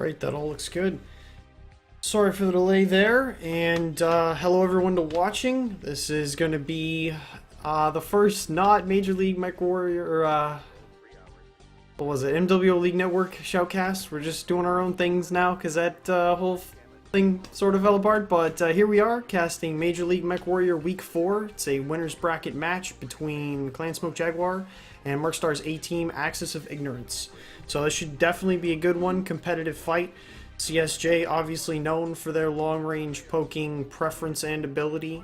Alright, that all looks good. Sorry for the delay there, and hello everyone to watching. This is going to be the first not Major League MechWarrior, what was it, MWO League Network shoutcast. We're just doing our own things now because that whole thing sort of fell apart, but here we are, casting Major League MechWarrior Week 4. It's a winner's bracket match between Clan Smoke Jaguar and MercStar's A-Team Axis of Ignorance. So this should definitely be a good one, competitive fight. CSJ obviously known for their long-range poking preference and ability,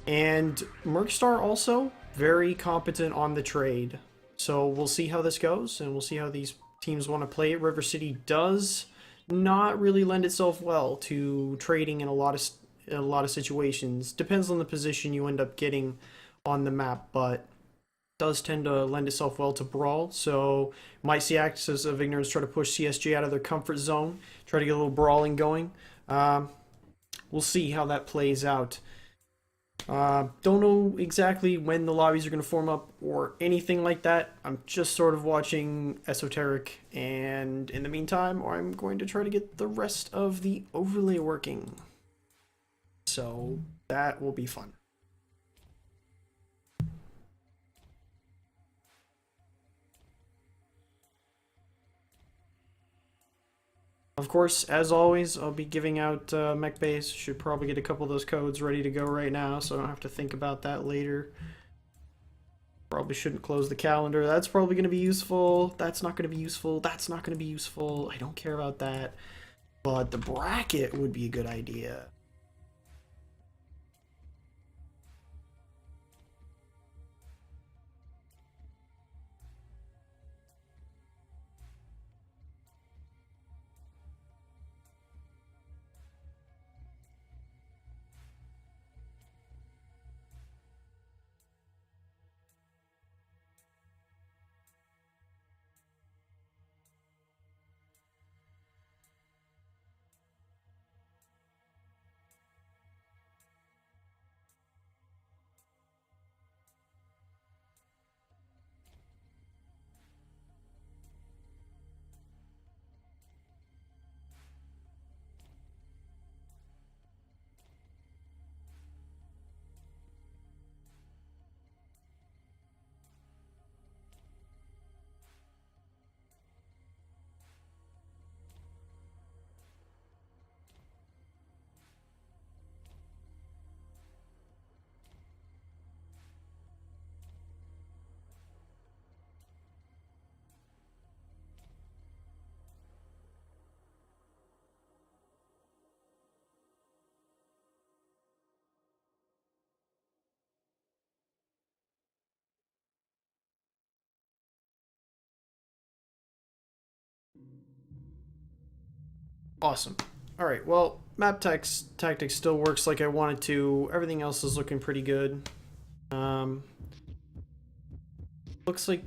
and MercStar also very competent on the trade. So we'll see how this goes, and we'll see how these teams want to play it. River City does not really lend itself well to trading in a lot of situations. Depends on the position you end up getting on the map, but does tend to lend itself well to brawl. So might see Axis of Ignorance try to push CSJ out of their comfort zone, try to get a little brawling going. We'll see how that plays out. Don't know exactly when the lobbies are going to form up or anything like that. I'm just sort of watching Esoteric, and in the meantime, I'm going to try to get the rest of the overlay working. So that will be fun. Of course, as always, I'll be giving out mech base. Should probably get a couple of those codes ready to go right now, so I don't have to think about that later. Probably shouldn't close the calendar. That's probably going to be useful. That's not going to be useful. That's not going to be useful. I don't care about that. But the bracket would be a good idea. Awesome. Alright, well, map tactics still works like I wanted to. Everything else is looking pretty good. Looks like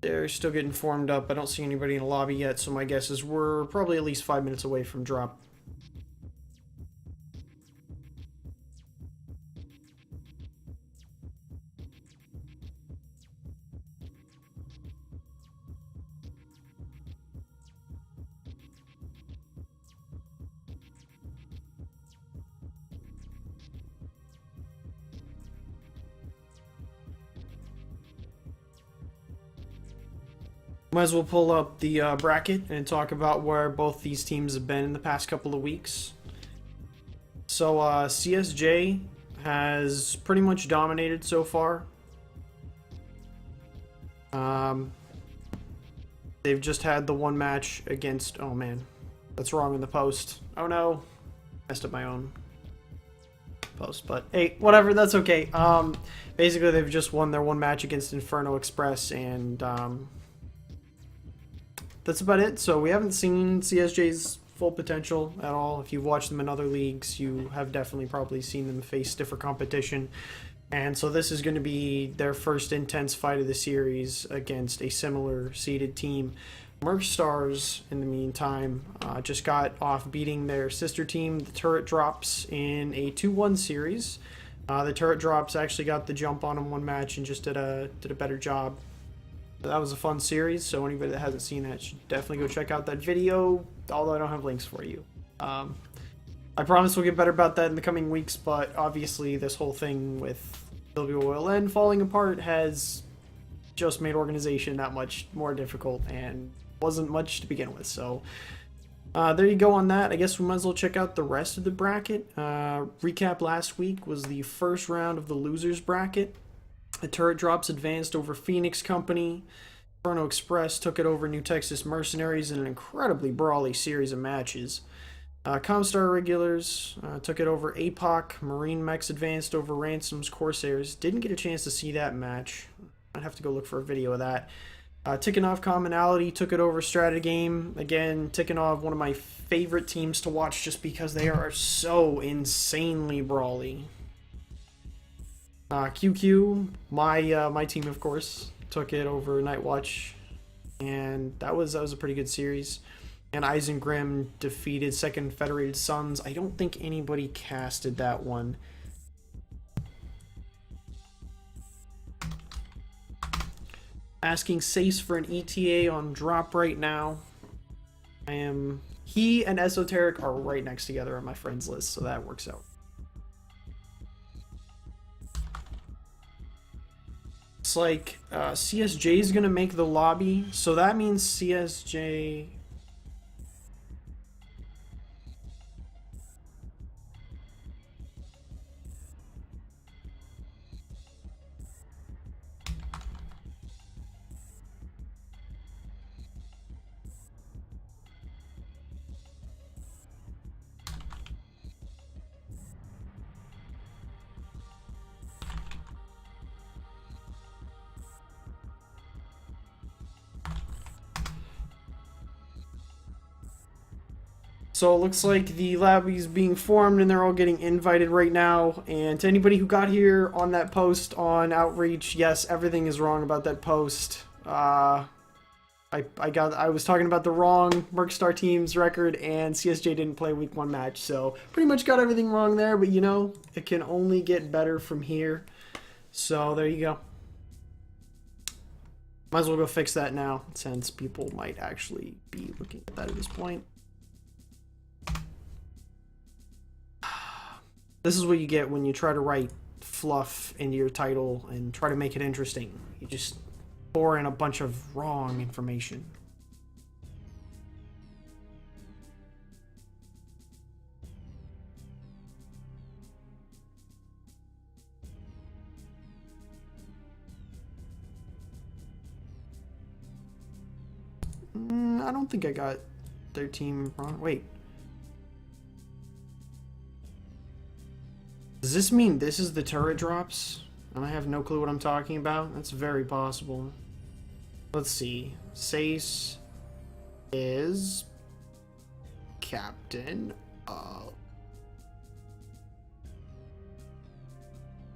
they're still getting formed up. I don't see anybody in the lobby yet, so my guess is we're probably at least 5 minutes away from drop. Might as well pull up the bracket and talk about where both these teams have been in the past couple of weeks. So CSJ has pretty much dominated so far. They've just had the one match against... Oh man, that's wrong in the post. Oh no, messed up my own post, but hey, whatever, that's okay. Basically they've just won their one match against Inferno Express, and that's about it. So we haven't seen CSJ's full potential at all. If you've watched them in other leagues, you have definitely probably seen them face stiffer competition. And so this is going to be their first intense fight of the series against a similar seeded team. MercStars, in the meantime, just got off beating their sister team, the Turret Drops, in a 2-1 series. The Turret Drops actually got the jump on them one match and just did a better job. That was a fun series, so anybody that hasn't seen that should definitely go check out that video, although I don't have links for you. I promise we'll get better about that in the coming weeks, but obviously this whole thing with WOLN falling apart has just made organization that much more difficult and wasn't much to begin with, so there you go on that. I guess we might as well check out the rest of the bracket. Recap last week was the first round of the losers bracket. The Turret Drops advanced over Phoenix Company. Inferno Express took it over New Texas Mercenaries in an incredibly brawly series of matches. Comstar Regulars took it over APOC. Marine Mechs advanced over Ransom's Corsairs. Didn't get a chance to see that match. I'd have to go look for a video of that. Tikhonov Commonality took it over Stratagame. Again, Tikhonov, one of my favorite teams to watch just because they are so insanely brawly. QQ, my team, of course, took it over Nightwatch, and that was a pretty good series. And Eisengrim defeated Second Federated Sons. I don't think anybody casted that one. Asking Sace for an ETA on drop right now. He and Esoteric are right next together on my friends list, so that works out. It's like CSJ is gonna make the lobby, so that means CSJ. So it looks like the lobby is being formed and they're all getting invited right now. And to anybody who got here on that post on Outreach, yes, everything is wrong about that post. I was talking about the wrong MercStar team's record, and CSJ didn't play week 1 match, so pretty much got everything wrong there, but you know, it can only get better from here. So there you go. Might as well go fix that now, since people might actually be looking at that at this point. This is what you get when you try to write fluff into your title and try to make it interesting. You just pour in a bunch of wrong information. I don't think I got their team wrong. Wait. Does this mean this is the turret drops? And I have no clue what I'm talking about? That's very possible. Let's see. Sace is captain of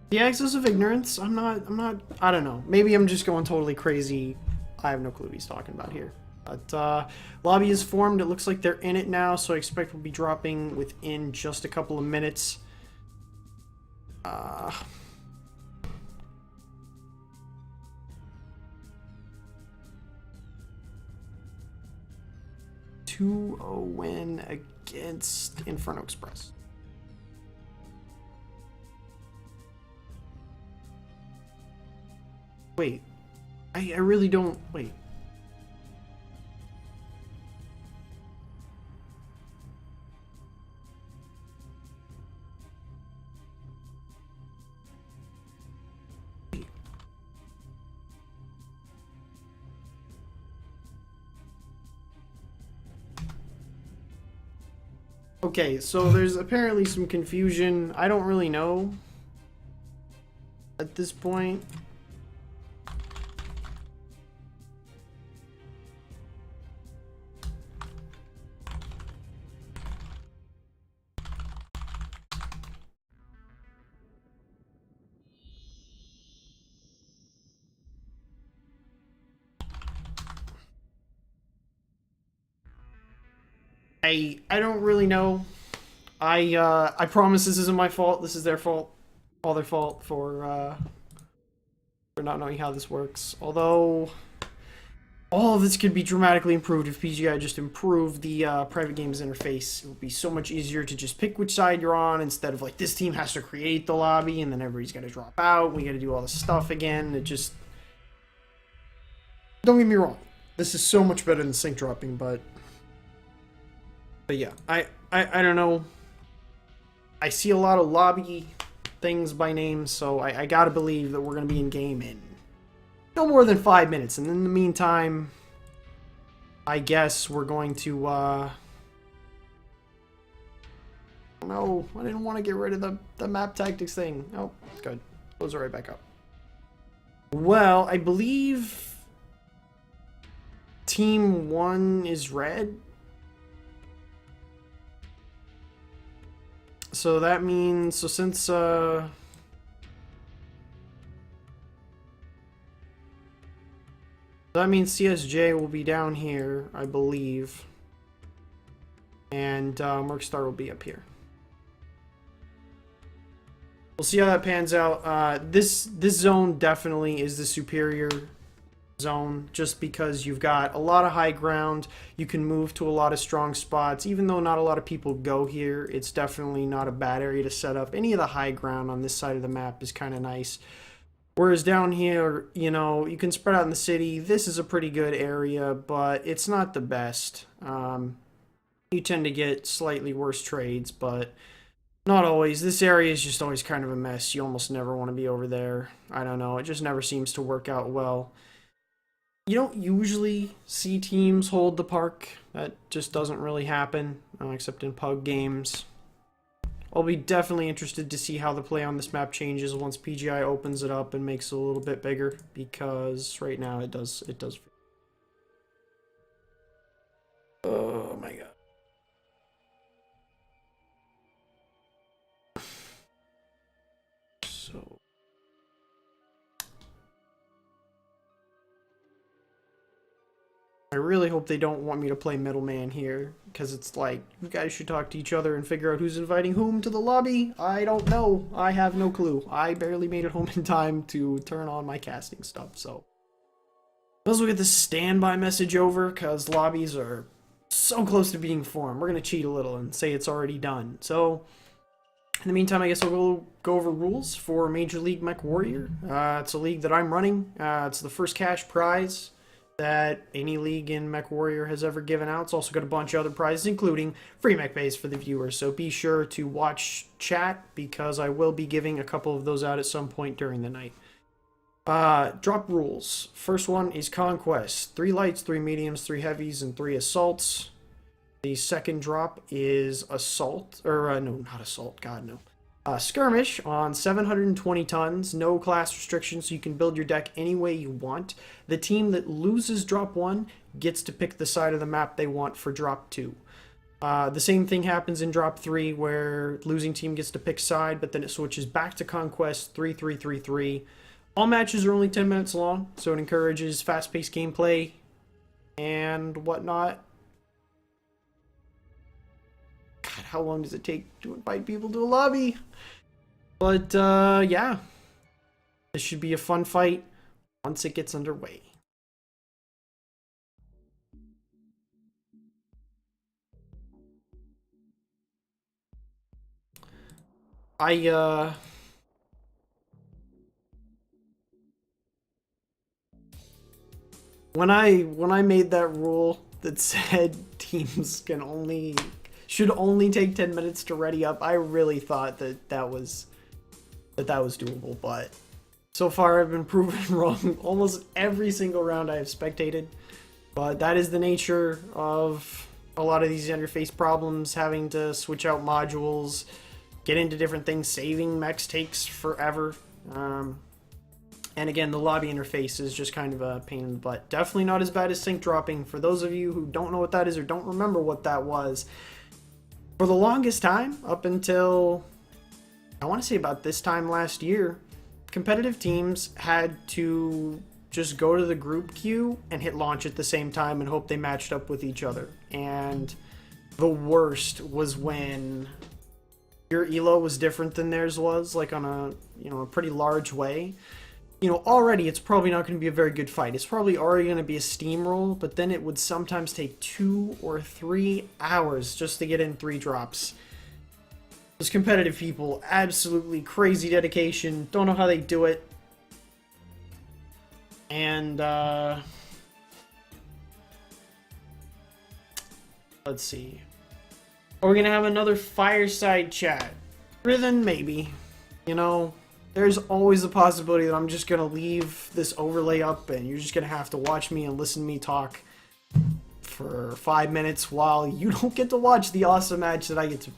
the Axis of Ignorance. I don't know. Maybe I'm just going totally crazy. I have no clue what he's talking about here. But lobby is formed. It looks like they're in it now, so I expect we'll be dropping within just a couple of minutes. 2-0 win against Inferno Express. Wait, I really don't. Wait. Okay, so there's apparently some confusion. I don't really know at this point. I don't really know. I promise this isn't my fault. This is their fault. All their fault for not knowing how this works. Although all of this could be dramatically improved if PGI just improved the private games interface. It would be so much easier to just pick which side you're on instead of like this team has to create the lobby and then everybody's got to drop out. We got to do all this stuff again. It just, don't get me wrong, this is so much better than sync dropping, but yeah, I don't know. I see a lot of lobby things by name, so I gotta believe that we're gonna be in game in no more than 5 minutes, and in the meantime, I guess we're going to, no, I didn't want to get rid of the map tactics thing. Oh, good. Close it right back up. Well, I believe Team 1 is red. So that means, so since, that means CSJ will be down here, I believe. And MercStar will be up here. We'll see how that pans out. This zone definitely is the superior zone, just because you've got a lot of high ground. You can move to a lot of strong spots. Even though not a lot of people go here, it's definitely not a bad area to set up. Any of the high ground on this side of the map is kind of nice. Whereas down here, you know, you can spread out in the city. This is a pretty good area, but it's not the best. You tend to get slightly worse trades, but not always. This area is just always kind of a mess. You almost never want to be over there. I don't know. It just never seems to work out well. You don't usually see teams hold the park. That just doesn't really happen, except in pug games. I'll be definitely interested to see how the play on this map changes once PGI opens it up and makes it a little bit bigger, because right now it does. Oh my god. So I really hope they don't want me to play middleman here, because it's like, you guys should talk to each other and figure out who's inviting whom to the lobby. I don't know. I have no clue. I barely made it home in time to turn on my casting stuff, so. Might as well get this standby message over, because lobbies are so close to being formed. We're going to cheat a little and say it's already done. So, in the meantime, I guess we'll go over rules for Major League MechWarrior. It's a league that I'm running. It's the first cash prize that any league in MechWarrior has ever given out. It's also got a bunch of other prizes, including free mech bays for the viewers. So be sure to watch chat, because I will be giving a couple of those out at some point during the night. Drop rules. First one is Conquest. 3 lights, 3 mediums, 3 heavies, and 3 assaults. The second drop is Assault, or no, not Assault, god no. Skirmish on 720 tons, no class restrictions, so you can build your deck any way you want. The team that loses drop 1 gets to pick the side of the map they want for drop 2. The same thing happens in drop 3, where losing team gets to pick side, but then it switches back to Conquest 3-3-3-3. All matches are only 10 minutes long, so it encourages fast-paced gameplay and whatnot. God, how long does it take to invite people to a lobby? But, yeah. This should be a fun fight once it gets underway. When I made that rule that said teams should only take 10 minutes to ready up, I really thought that was doable, but so far I've been proven wrong almost every single round I have spectated. But that is the nature of a lot of these interface problems, having to switch out modules, get into different things. Saving mechs takes forever. And again, the lobby interface is just kind of a pain in the butt. Definitely not as bad as sync dropping. For those of you who don't know what that is or don't remember what that was, for the longest time, up until, I want to say about this time last year, competitive teams had to just go to the group queue and hit launch at the same time and hope they matched up with each other. And the worst was when your elo was different than theirs was, like on a, a pretty large way. you know, already it's probably not going to be a very good fight. It's probably already going to be a steamroll, but then it would sometimes take 2 or 3 hours just to get in 3 drops. Those competitive people, absolutely crazy dedication. Don't know how they do it. And, let's see. Are we going to have another fireside chat? Then maybe. You know, there's always a possibility that I'm just going to leave this overlay up and you're just going to have to watch me and listen to me talk for 5 minutes while you don't get to watch the awesome match that I get to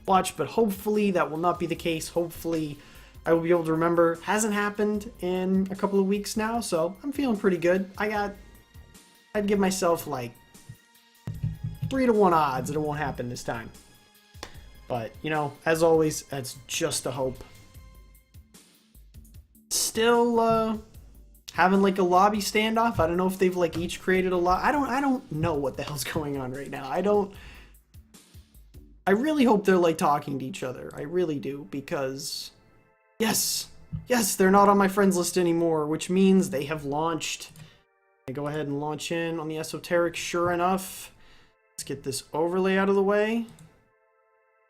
watch. But hopefully that will not be the case. Hopefully I will be able to remember. Hasn't happened in a couple of weeks now, so I'm feeling pretty good. I'd give myself like 3 to 1 odds that it won't happen this time. But, you know, as always, that's just a hope. Still, having like a lobby standoff. I don't know if they've like each created a lot. I don't know what the hell's going on right now. I really hope they're like talking to each other. I really do, because yes, they're not on my friends list anymore, which means they have launched. I go ahead and launch in on the esoteric. Sure enough, let's get this overlay out of the way.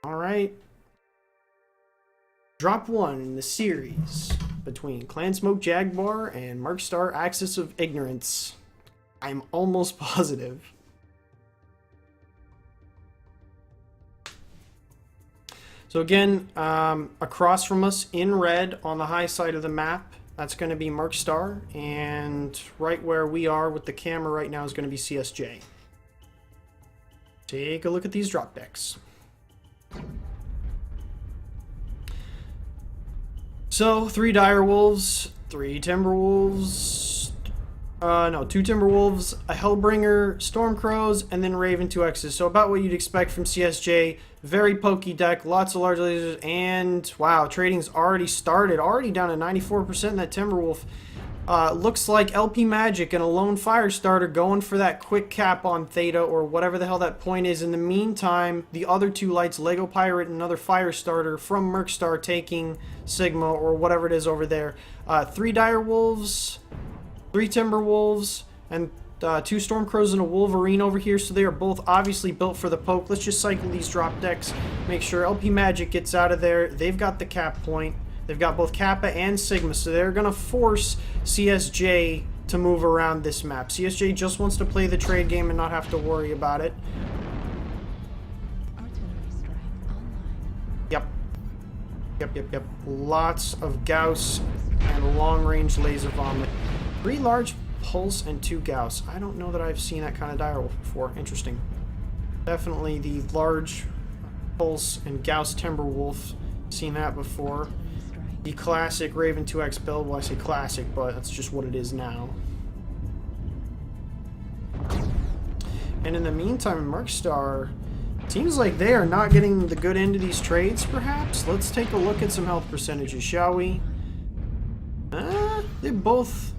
All right. Drop 1 in the series between Clan Smoke Jaguar and MercStar Axis of Ignorance. I'm almost positive. So again, across from us in red on the high side of the map, that's going to be MercStar, and right where we are with the camera right now is going to be CSJ. Take a look at these drop decks. So, 3 Direwolves, 3 Timberwolves, 2 Timberwolves, a Hellbringer, Stormcrows, and then Raven 2X's. So about what you'd expect from CSJ. Very pokey deck, lots of large lasers, and wow, trading's already started. Already down to 94% in that Timberwolf. Looks like LP Magic and a lone Firestarter going for that quick cap on Theta, or whatever the hell that point is. In the meantime, the other 2 lights, Lego Pirate and another Firestarter from MercStar, taking Sigma, or whatever it is over there. 3 Direwolves, 3 Timberwolves, and 2 Stormcrows and a Wolverine over here, so they are both obviously built for the poke. Let's just cycle these drop decks, make sure LP Magic gets out of there. They've got the cap point. They've got both Kappa and Sigma, so they're going to force CSJ to move around this map. CSJ just wants to play the trade game and not have to worry about it. Yep. Lots of Gauss and long-range laser vomit. 3 large Pulse and 2 Gauss. I don't know that I've seen that kind of direwolf before. Interesting. Definitely the large Pulse and Gauss Timberwolf. Seen that before. The classic Raven 2X build. Well, I say classic, but that's just what it is now. And in the meantime, MercStar seems like they are not getting the good end of these trades, perhaps. Let's take a look at some health percentages, shall we? They both...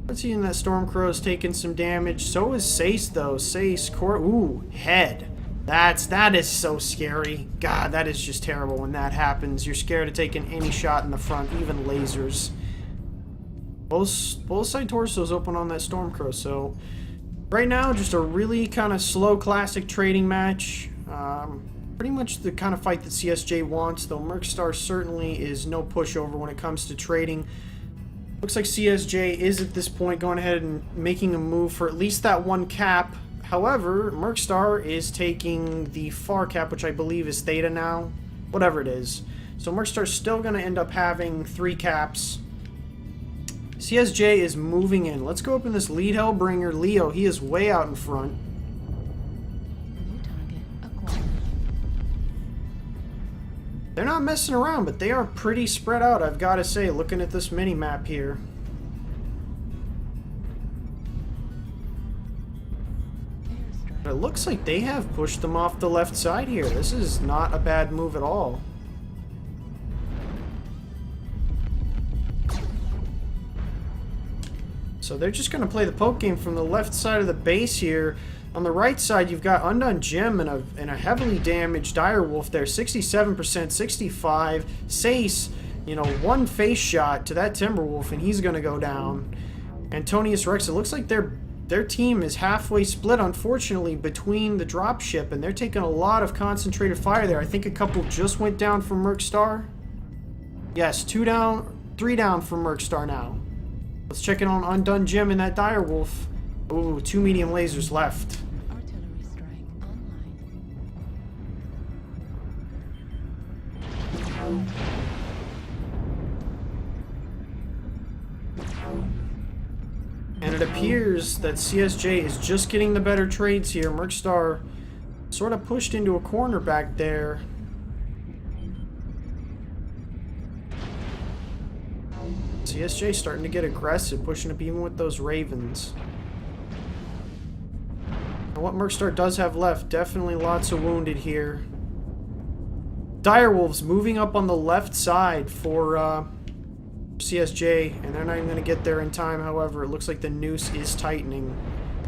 Let's see, in that Stormcrow's taking some damage. So is Sace, though. Sace, ooh, head. That is so scary. God, that is just terrible when that happens. You're scared of taking any shot in the front, even lasers. Both side torsos open on that Stormcrow, so right now, just a really kind of slow classic trading match. Pretty much the kind of fight that CSJ wants, though MercStar certainly is no pushover when it comes to trading. Looks like CSJ is at this point going ahead and making a move for at least that 1 cap. However, MercStar is taking the far cap, which I believe is Theta now. Whatever it is. So MercStar's still going to end up having 3 caps. CSJ is moving in. Let's go up in this lead Hellbringer. Leo, he is way out in front. They're not messing around, but they are pretty spread out, I've got to say, looking at this mini-map here. It looks like they have pushed them off the left side here. This is not a bad move at all. So they're just going to play the poke game from the left side of the base here. On the right side, you've got Undone Gem and a heavily damaged Direwolf there. 67%, 65. Sace You know, one face shot to that Timberwolf and he's going to go down. Antonius Rex, it looks like their team is halfway split, unfortunately, between the dropship, and they're taking a lot of concentrated fire there. I think a couple just went down from MercStar. Yes, 2 down, 3 down from MercStar now. Let's check in on Undone Jim and that Direwolf. Ooh, 2 medium lasers left. Artillery strike online. And it appears that CSJ is just getting the better trades here. MercStar sort of pushed into a corner back there. CSJ starting to get aggressive, pushing up even with those Ravens. And what MercStar does have left, definitely lots of wounded here. Direwolves moving up on the left side for CSJ, and they're not even going to get there in time. However, it looks like the noose is tightening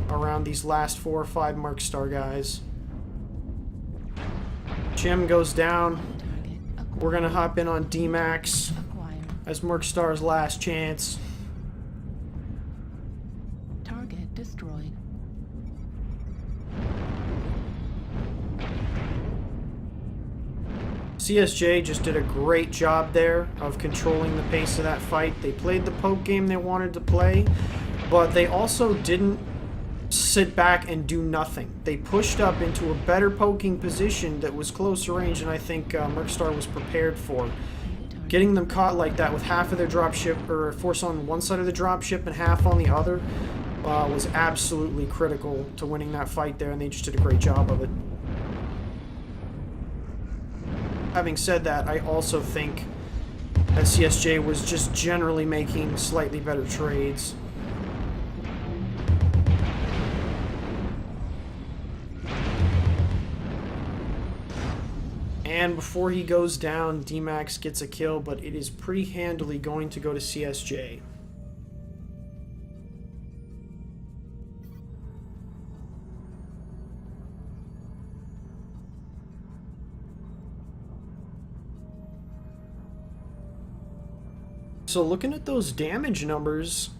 around these last 4 or 5 MercStar guys. Jim goes down. We're going to hop in on D-Max as MercStar's last chance. Target destroyed. CSJ just did a great job there of controlling the pace of that fight. They played the poke game they wanted to play, but they also didn't sit back and do nothing. They pushed up into a better poking position that was closer range than I think MercStar was prepared for. Getting them caught like that with half of their dropship, or force on one side of the dropship and half on the other, was absolutely critical to winning that fight there, and they just did a great job of it. Having said that, I also think that CSJ was just generally making slightly better trades. And before he goes down, D-Max gets a kill, but it is pretty handily going to go to CSJ. So looking at those damage numbers,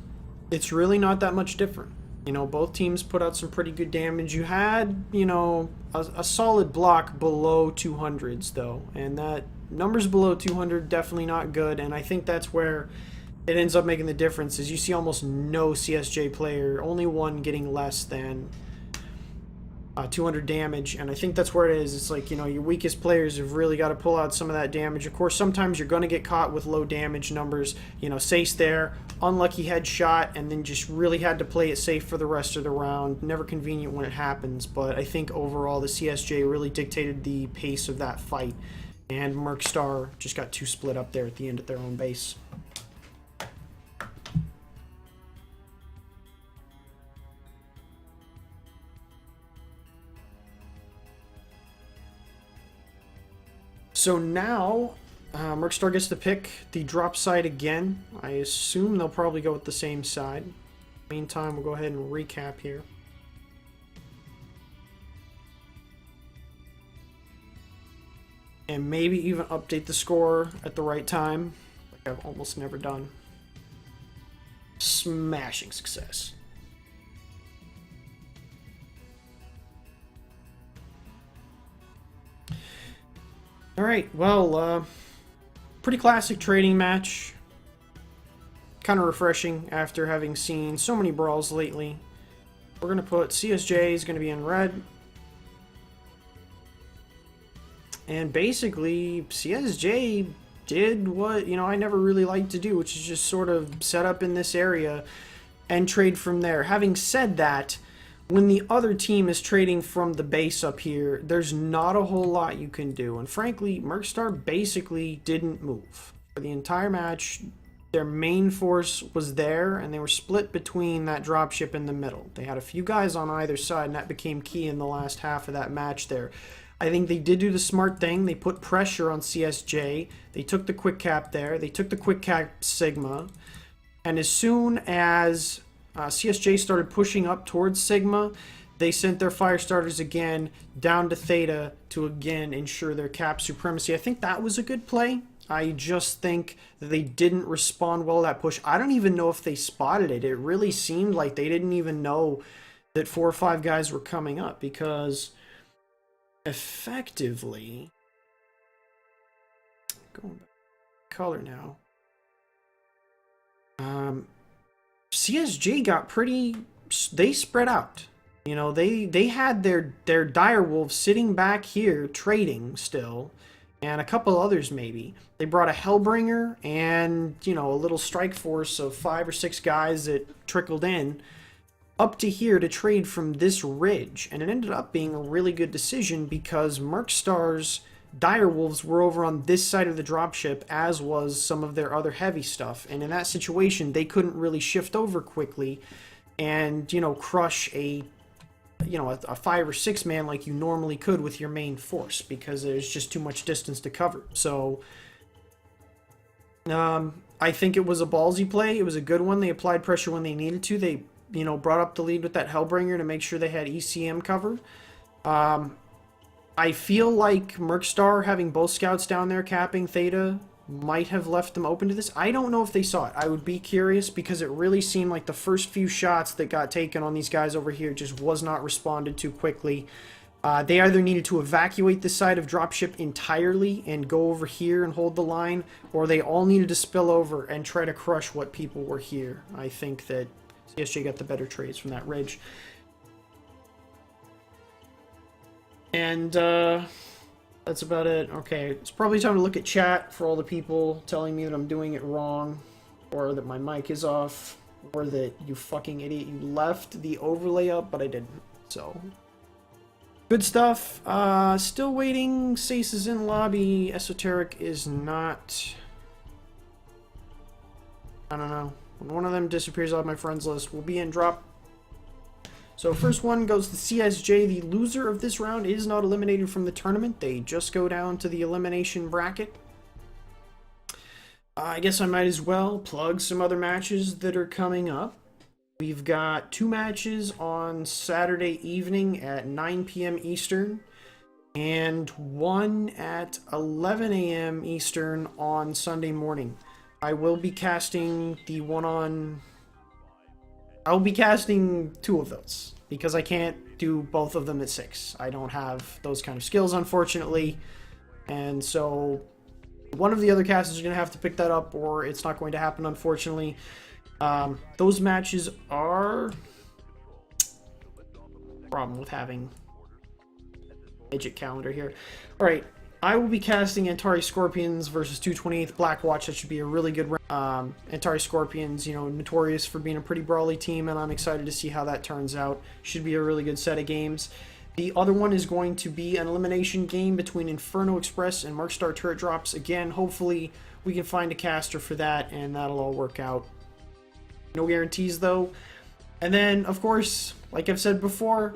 it's really not that much different. You know, both teams put out some pretty good damage. You had, you know, a solid block below 200s, though. And that numbers below 200, definitely not good. And I think that's where it ends up making the difference, is you see almost no CSJ player, only one getting less than 200 damage. And I think that's where it is. It's like, you know, your weakest players have really got to pull out some of that damage. Of course, sometimes you're going to get caught with low damage numbers. You know, Sace there, unlucky headshot, and then just really had to play it safe for the rest of the round. Never convenient when it happens, but I think overall the CSJ really dictated the pace of that fight, and MercStar just got too split up there at the end at their own base. So now, MercStar gets to pick the drop side again. I assume they'll probably go with the same side. Meantime, we'll go ahead and recap here. And maybe even update the score at the right time, like I've almost never done. Smashing success. Alright, well, pretty classic trading match. Kind of refreshing after having seen so many brawls lately. We're going to put CSJ is going to be in red. And basically, CSJ did what, you know, I never really liked to do, which is just sort of set up in this area and trade from there. Having said that, when the other team is trading from the base up here, there's not a whole lot you can do. And frankly, MercStar basically didn't move. For the entire match, their main force was there, and they were split between that dropship in the middle. They had a few guys on either side, and that became key in the last half of that match there. I think they did do the smart thing. They put pressure on CSJ. They took the quick cap there. They took the quick cap Sigma. And as soon as CSJ started pushing up towards Sigma, they sent their fire starters again down to Theta to again ensure their cap supremacy. I think that was a good play. I just think that they didn't respond well to that push. I don't even know if they spotted it. It really seemed like they didn't even know that 4 or 5 guys were coming up, because effectively, going back to color now, CSJ got pretty, they spread out. You know, they had their direwolves sitting back here trading still, and a couple others maybe. They brought a Hellbringer and, you know, a little strike force of 5 or 6 guys that trickled in up to here to trade from this ridge, and it ended up being a really good decision because MercStar's direwolves were over on this side of the dropship, as was some of their other heavy stuff, and in that situation they couldn't really shift over quickly and, you know, crush a 5 or 6 man like you normally could with your main force, because there's just too much distance to cover. So I think it was a ballsy play. It was a good one. They applied pressure when they needed to. They, you know, brought up the lead with that Hellbringer to make sure they had ECM cover. I feel like MercStar having both scouts down there capping Theta might have left them open to this. I don't know if they saw it. I would be curious, because it really seemed like the first few shots that got taken on these guys over here just was not responded to quickly. They either needed to evacuate this side of dropship entirely and go over here and hold the line, or they all needed to spill over and try to crush what people were here. I think that CSJ got the better trades from that ridge. And that's about it. Okay, it's probably time to look at chat for all the people telling me that I'm doing it wrong, or that my mic is off, or that you fucking idiot, you left the overlay up, but I didn't. So, good stuff. Still waiting. Sace is in lobby. Esoteric is not. I don't know. When one of them disappears off my friends list, we'll be in drop. So first one goes to CSJ. The loser of this round is not eliminated from the tournament. They just go down to the elimination bracket. I guess I might as well plug some other matches that are coming up. We've got 2 matches on Saturday evening at 9 p.m. Eastern, and 1 at 11 a.m. Eastern on Sunday morning. I will be casting the one on... I'll be casting 2 of those, because I can't do both of them at 6. I don't have those kind of skills, unfortunately. And so one of the other casters are going to have to pick that up, or it's not going to happen, unfortunately. Those matches are... Problem with having midget calendar here. Alright, I will be casting Antari Scorpions versus 228th Blackwatch. That should be a really good round. Antari Scorpions, you know, notorious for being a pretty brawly team, and I'm excited to see how that turns out. Should be a really good set of games. The other one is going to be an elimination game between Inferno Express and MercStar Turret Drops. Again, hopefully we can find a caster for that, and that'll all work out. No guarantees, though. And then, of course, like I've said before,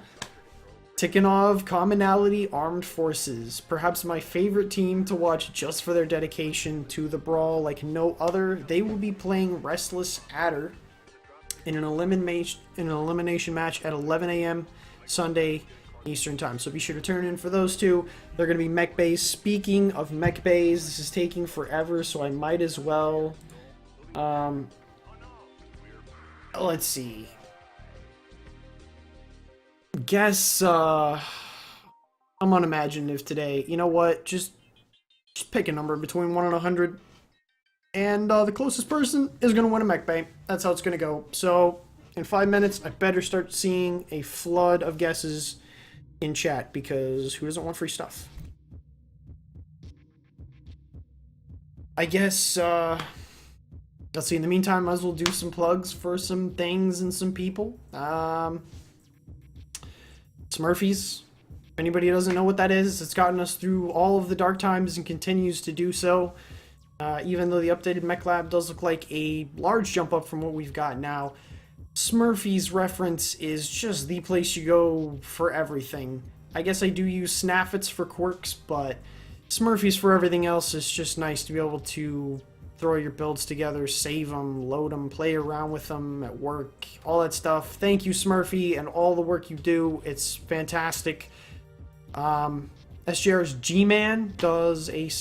Tikhonov Commonality Armed Forces. Perhaps my favorite team to watch just for their dedication to the brawl like no other. They will be playing Restless Adder in an elimination match at 11 a.m. Sunday Eastern Time. So be sure to turn in for those 2. They're going to be mech bays. Speaking of mech bays, this is taking forever, so I might as well... let's see. Guess, I'm unimaginative today. You know what? Just pick a number between 1 and 100. And the closest person is going to win a mech bay. That's how it's going to go. So, in 5 minutes, I better start seeing a flood of guesses in chat, because who doesn't want free stuff? I guess, let's see. In the meantime, I might as well do some plugs for some things and some people. Smurfies. If anybody doesn't know what that is, it's gotten us through all of the dark times and continues to do so. Even though the updated mech lab does look like a large jump up from what we've got now, Smurfies reference is just the place you go for everything. I guess I do use Snaffits for quirks, but Smurfies for everything else is just nice to be able to throw your builds together, save them, load them, play around with them at work, all that stuff. Thank you, Smurfy, and all the work you do. It's fantastic. SJR's G-Man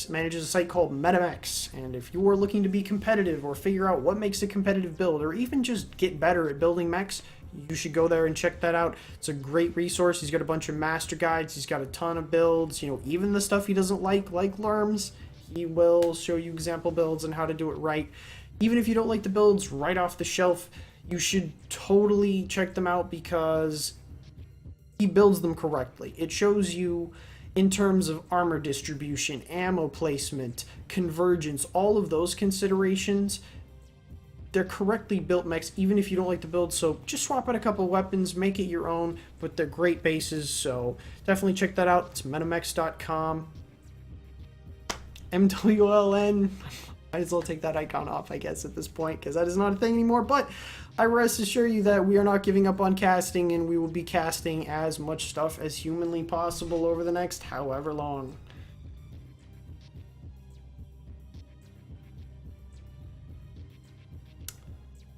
manages a site called MetaMex, and if you are looking to be competitive or figure out what makes a competitive build, or even just get better at building mechs, you should go there and check that out. It's a great resource. He's got a bunch of master guides. He's got a ton of builds. You know, even the stuff he doesn't like Lerms, he will show you example builds and how to do it right. Even if you don't like the builds right off the shelf, you should totally check them out because he builds them correctly. It shows you in terms of armor distribution, ammo placement, convergence, all of those considerations. They're correctly built mechs, even if you don't like the build, so just swap out a couple weapons, make it your own, but they're great bases, so definitely check that out. It's metamex.com. MWLN. Might as well take that icon off, I guess, at this point, because that is not a thing anymore, but I rest assure you that we are not giving up on casting, and we will be casting as much stuff as humanly possible over the next however long.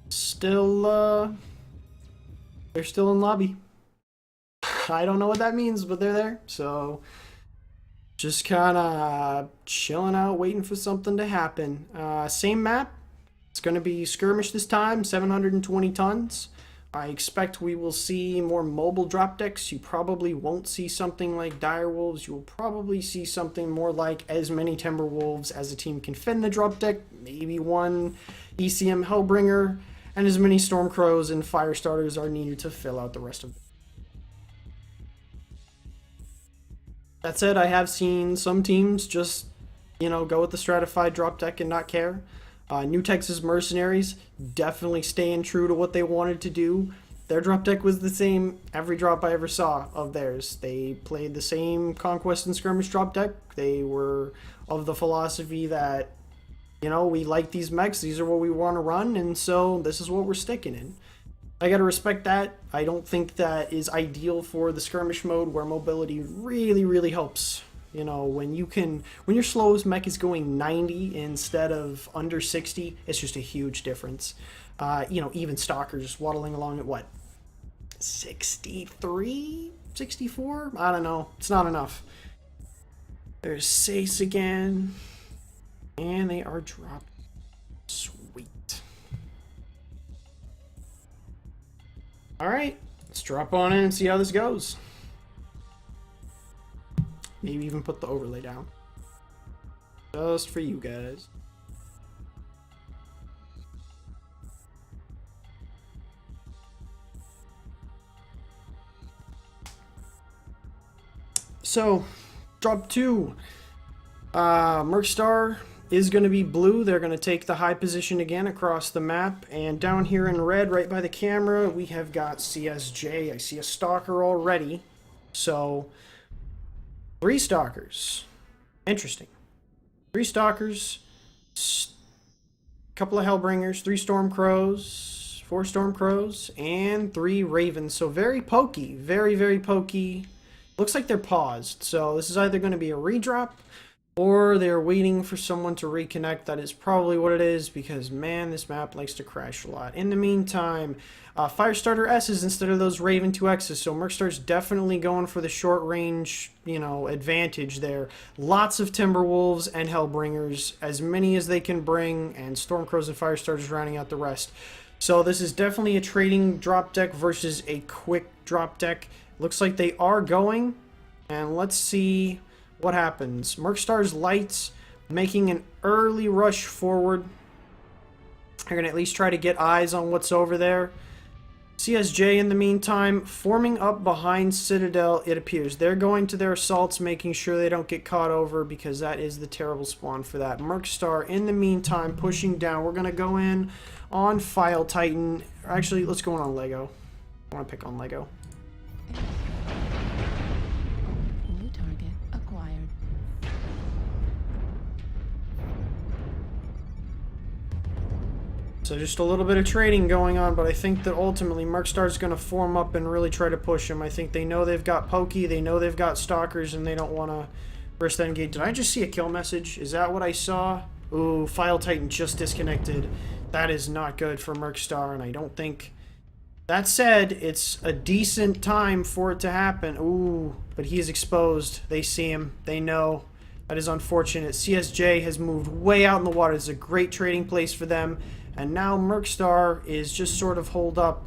Still, they're still in lobby. I don't know what that means, but they're there, so just kind of chilling out, waiting for something to happen. Same map. It's going to be skirmish this time, 720 tons. I expect we will see more mobile drop decks. You probably won't see something like Direwolves. You will probably see something more like as many Timberwolves as a team can fit in the drop deck. Maybe one ECM Hellbringer, and as many Stormcrows and Firestarters are needed to fill out the rest of it. That said, I have seen some teams just, you know, go with the stratified drop deck and not care. New Texas Mercenaries definitely staying true to what they wanted to do. Their drop deck was the same every drop I ever saw of theirs. They played the same Conquest and Skirmish drop deck. They were of the philosophy that, you know, we like these mechs, these are what we want to run, and so this is what we're sticking in. I gotta respect that. I don't think that is ideal for the skirmish mode where mobility really, really helps. You know, when your slowest mech is going 90 instead of under 60, it's just a huge difference. You know, even Stalkers waddling along at what? 63? 64? I don't know. It's not enough. There's Sace again. And they are dropped. Sweet. Alright, let's drop on in and see how this goes. Maybe even put the overlay down. Just for you guys. So, drop 2. MercStar is going to be blue. They're going to take the high position again across the map. And down here in red, right by the camera, we have got CSJ. I see a Stalker already. So, 3 Stalkers. Interesting. 3 Stalkers. Couple of Hellbringers. 3 Stormcrows. 4 Stormcrows. And 3 Ravens. So, very pokey. Very, very pokey. Looks like they're paused. So, this is either going to be a redrop, or they're waiting for someone to reconnect. That is probably what it is, because, man, this map likes to crash a lot. In the meantime, Firestarter S's instead of those Raven 2X's, so MercStar's definitely going for the short range, you know, advantage there. Lots of Timberwolves and Hellbringers, as many as they can bring, and Stormcrows and Firestarters rounding out the rest. So this is definitely a trading drop deck versus a quick drop deck. Looks like they are going, and let's see what happens. MercStar's lights making an early rush forward. They're going to at least try to get eyes on what's over there. CSJ, in the meantime, forming up behind Citadel, it appears. They're going to their assaults, making sure they don't get caught over, because that is the terrible spawn for that. MercStar, in the meantime, pushing down. We're going to go in on File Titan. Actually, let's go in on Lego. I want to pick on Lego. New target acquired. So just a little bit of trading going on, but I think that ultimately MercStar's going to form up and really try to push him. I think they know they've got Pokey, they know they've got Stalkers, and they don't want to risk that engage. Did I just see a kill message? Is that what I saw? Ooh, File Titan just disconnected. That is not good for MercStar, and I don't think That said, it's a decent time for it to happen. Ooh, but he is exposed. They see him. They know. That is unfortunate. CSJ has moved way out in the water. It's a great trading place for them. And now MercStar is just sort of holed up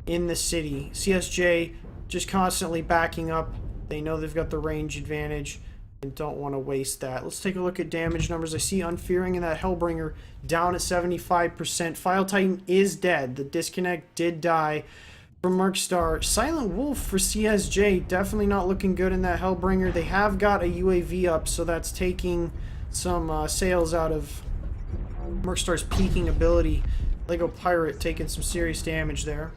in the city. CSJ just constantly backing up. They know they've got the range advantage and don't want to waste that. Let's take a look at damage numbers. I see Unfearing and that Hellbringer down at 75%. File Titan is dead. The disconnect did die from MercStar. Silent Wolf for CSJ, definitely not looking good in that Hellbringer. They have got a UAV up, so that's taking some sails out of MercStar's peaking ability. Lego Pirate taking some serious damage there.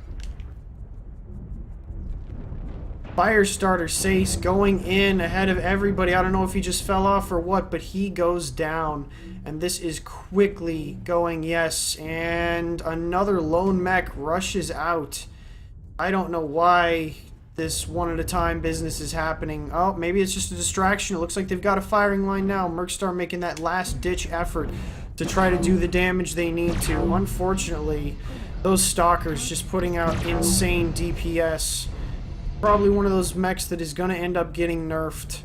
Firestarter Sace going in ahead of everybody. I don't know if he just fell off or what, but he goes down. And this is quickly going, yes. And another lone mech rushes out. I don't know why this one-at-a-time business is happening. Oh, maybe it's just a distraction. It looks like they've got a firing line now. MercStar making that last-ditch effort to try to do the damage they need to. Unfortunately, those stalkers just putting out insane DPS. Probably one of those mechs that is going to end up getting nerfed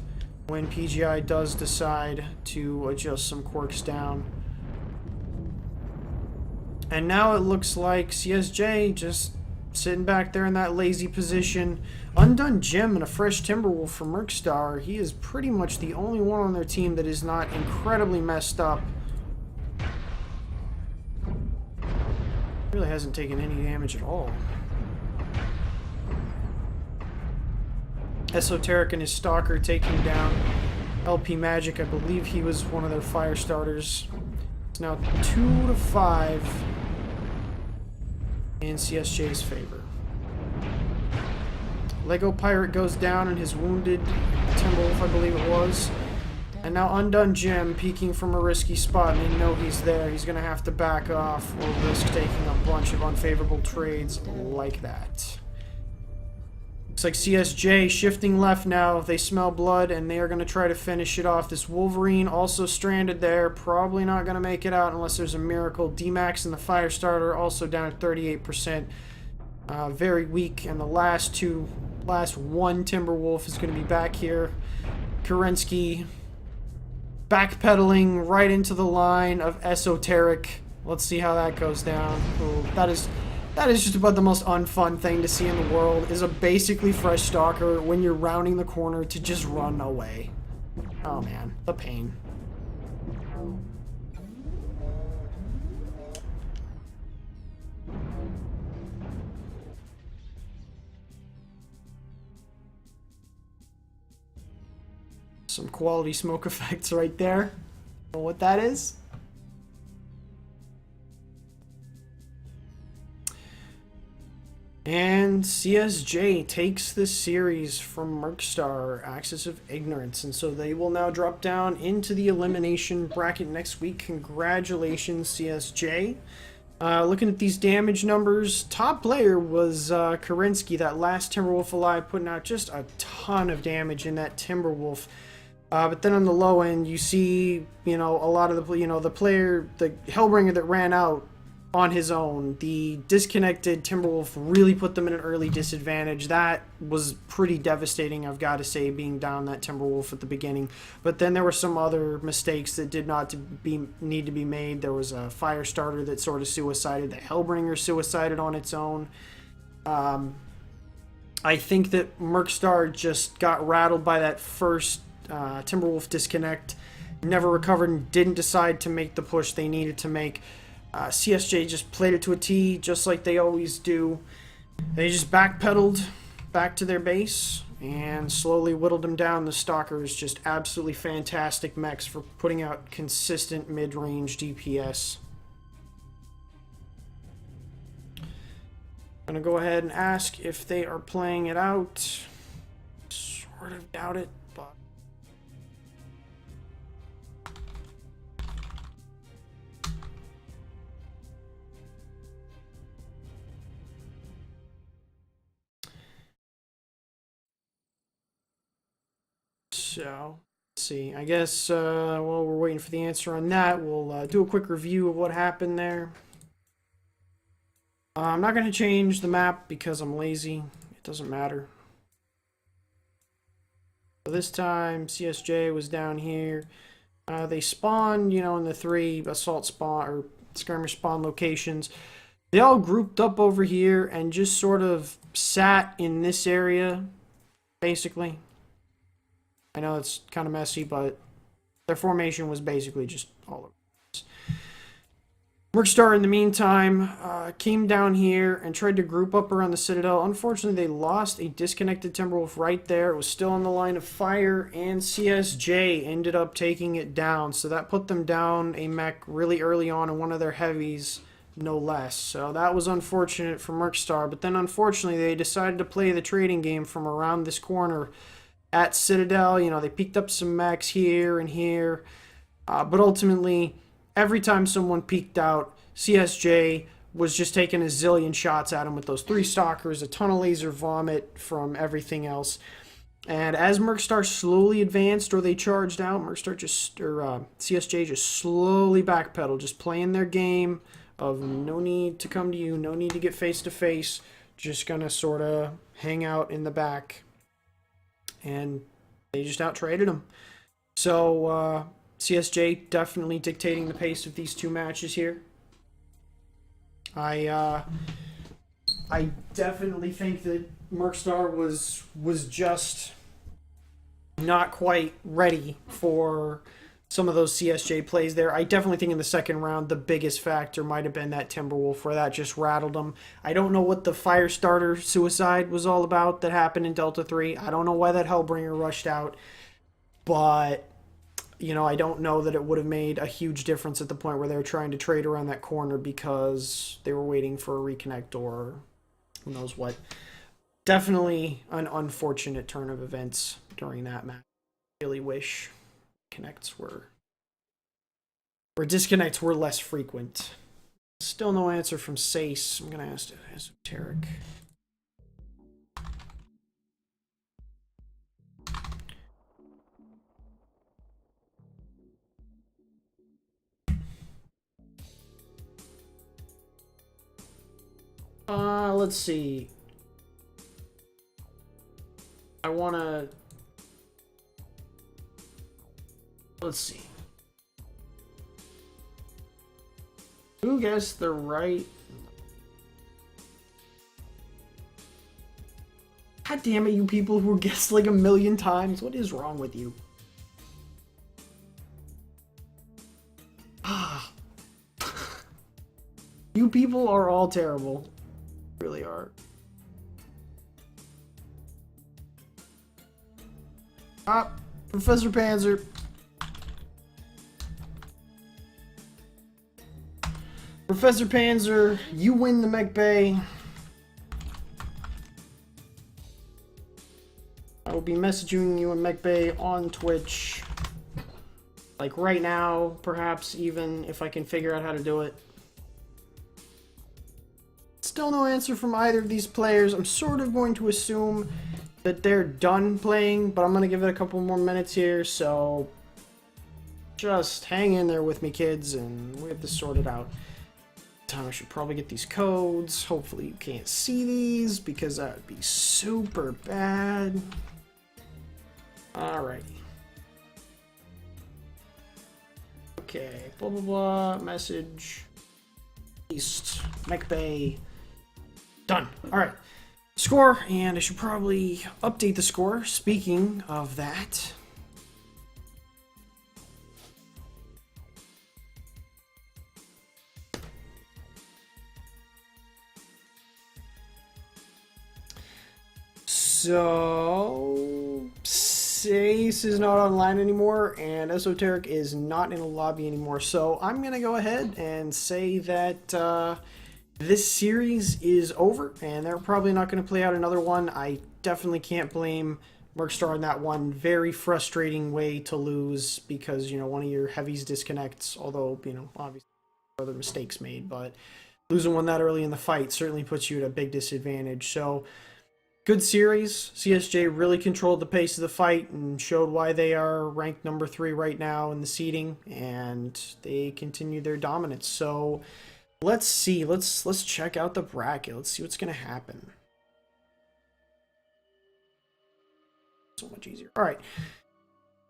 when PGI does decide to adjust some quirks down. And now it looks like CSJ just sitting back there in that lazy position. Undone Jim and a fresh Timberwolf for MercStar. He is pretty much the only one on their team that is not incredibly messed up. Really hasn't taken any damage at all. Esoteric and his Stalker taking down LP Magic. I believe he was one of their fire starters. It's now 2-5 in CSJ's favor. Lego Pirate goes down and his wounded Timberwolf, I believe it was. And now Undone Jim peeking from a risky spot, and they know he's there. He's going to have to back off or risk taking a bunch of unfavorable trades like that. Looks like CSJ shifting left now. They smell blood, and they are going to try to finish it off. This Wolverine also stranded there. Probably not going to make it out unless there's a miracle. D-Max and the Firestarter also down at 38%. Very weak. And the last one Timberwolf is going to be back here. Kerensky backpedaling right into the line of Esoteric. Let's see how that goes down. Ooh, that is just about the most unfun thing to see in the world, is a basically fresh Stalker when you're rounding the corner to just run away. Oh man, the pain. Some quality smoke effects right there. Know what that is? And CSJ takes this series from MercStar, Axis of Ignorance, and so they will now drop down into the elimination bracket next week. Congratulations, CSJ. Looking at these damage numbers, top player was Kerensky, that last Timberwolf alive, putting out just a ton of damage in that Timberwolf. But then on the low end, you see, a lot of the, the player, the Hellbringer that ran out on his own. The disconnected Timberwolf really put them in an early disadvantage. That was pretty devastating, I've got to say, being down that Timberwolf at the beginning. But then there were some other mistakes that did not need to be made. There was a Firestarter that sort of suicided. The Hellbringer suicided on its own. I think that MercStar just got rattled by that first Timberwolf disconnect, never recovered, and didn't decide to make the push they needed to make. CSJ just played it to a T, just like they always do. They just backpedaled back to their base and slowly whittled them down. The Stalkers, just absolutely fantastic mechs for putting out consistent mid-range DPS. I'm going to go ahead and ask if they are playing it out. Sort of doubt it, but... So, let's see. I guess while we're waiting for the answer on that, we'll do a quick review of what happened there. I'm not going to change the map because I'm lazy. It doesn't matter. So this time, CSJ was down here. They spawned, you know, in the 3 assault spawn or skirmish spawn locations. They all grouped up over here and just sort of sat in this area, basically. I know it's kind of messy, but their formation was basically just all over. MercStar, in the meantime, came down here and tried to group up around the Citadel. Unfortunately, they lost a disconnected Timberwolf right there. It was still on the line of fire, and CSJ ended up taking it down. So that put them down a mech really early on in one of their heavies, no less. So that was unfortunate for MercStar. But then, unfortunately, they decided to play the trading game from around this corner at Citadel. You know, they picked up some mechs here and here. But ultimately, every time someone peeked out, CSJ was just taking a zillion shots at him with those 3 stalkers, a ton of laser vomit from everything else. And as MercStar slowly advanced or they charged out, CSJ just slowly backpedaled, just playing their game of no need to come to you, no need to get face to face, just gonna sort of hang out in the back. And they just out-traded him. So, CSJ definitely dictating the pace of these 2 matches here. I definitely think that MercStar was just not quite ready for some of those CSJ plays there. I definitely think in the second round the biggest factor might have been that Timberwolf where that just rattled them. I don't know what the Firestarter suicide was all about that happened in Delta 3. I don't know why that Hellbringer rushed out, but you know, I don't know that it would have made a huge difference at the point where they were trying to trade around that corner because they were waiting for a reconnect or who knows what. Definitely an unfortunate turn of events during that match. I really wish connects were, or disconnects were less frequent. Still no answer from Sace. I'm going to ask Esoteric. Let's see. I wanna... Let's see. Who guessed the right... God damn it, you people who guessed like 1,000,000 times. What is wrong with you? You people are all terrible. Really are. Professor Panzer. Professor Panzer, you win the mech bay. I will be messaging you in mech bay on Twitch. Like right now, perhaps even if I can figure out how to do it. Still no answer from either of these players. I'm sort of going to assume that they're done playing, but I'm going to give it a couple more minutes here, so just hang in there with me, kids, and we have this sorted out. Time I should probably get these codes. Hopefully you can't see these, because that would be super bad. Alrighty. Okay, blah blah blah, message. East, mech bay. Done. Alright. Score, and I should probably update the score. Speaking of that. So, Sace is not online anymore, and Esoteric is not in a lobby anymore. So I'm going to go ahead and say that this series is over, and they're probably not going to play out another one. I definitely can't blame MercStar in that one. Very frustrating way to lose because, you know, one of your heavies disconnects, although, you know, obviously other mistakes made, but losing one that early in the fight certainly puts you at a big disadvantage. So, good series. CSJ really controlled the pace of the fight and showed why they are ranked number 3 right now in the seeding, and they continue their dominance. So, Let's see. Let's check out the bracket. Let's see what's gonna happen. So much easier. All right.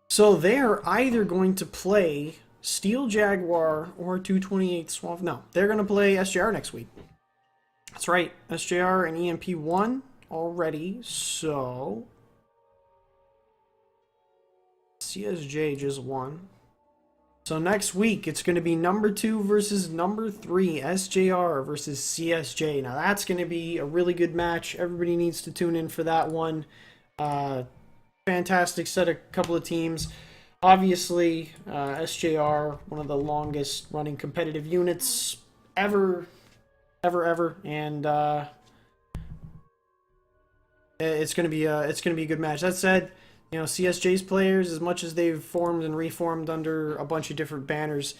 So they're either going to play Steel Jaguar or 228 Swamp. No, they're going to play SJR next week. That's right. SJR and EMP won already. So CSJ just won. So next week, it's going to be number 2 versus number 3, SJR versus CSJ. Now that's going to be a really good match. Everybody needs to tune in for that one. Fantastic set of couple of teams. Obviously, SJR, one of the longest running competitive units ever. And it's going to be a good match. That said, you know, CSJ's players, as much as they've formed and reformed under a bunch of different banners,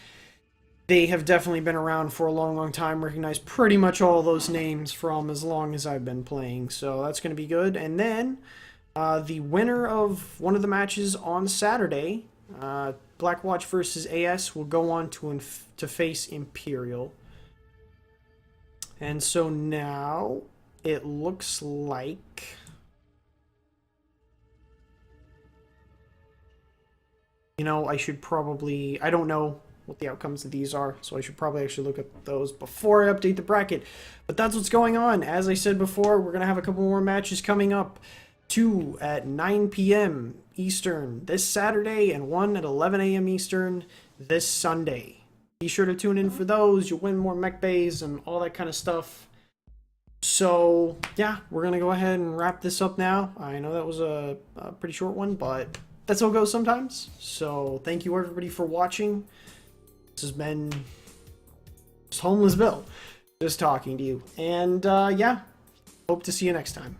they have definitely been around for a long time. Recognize pretty much all those names from as long as I've been playing. So that's going to be good. And then the winner of one of the matches on Saturday, Blackwatch versus AS, will go on to face Imperial. And so now it looks like, you know, I should probably, I don't know what the outcomes of these are, so I should probably actually look at those before I update the bracket. But that's what's going on. As I said before, we're going to have a couple more matches coming up. 2 at 9 p.m. Eastern this Saturday, and 1 at 11 a.m. Eastern this Sunday. Be sure to tune in for those. You'll win more mech bays and all that kind of stuff. So, yeah, we're going to go ahead and wrap this up now. I know that was a pretty short one, but that's how it goes sometimes. So, thank you everybody for watching. This has been just Homeless Bill, just talking to you. And, yeah, hope to see you next time.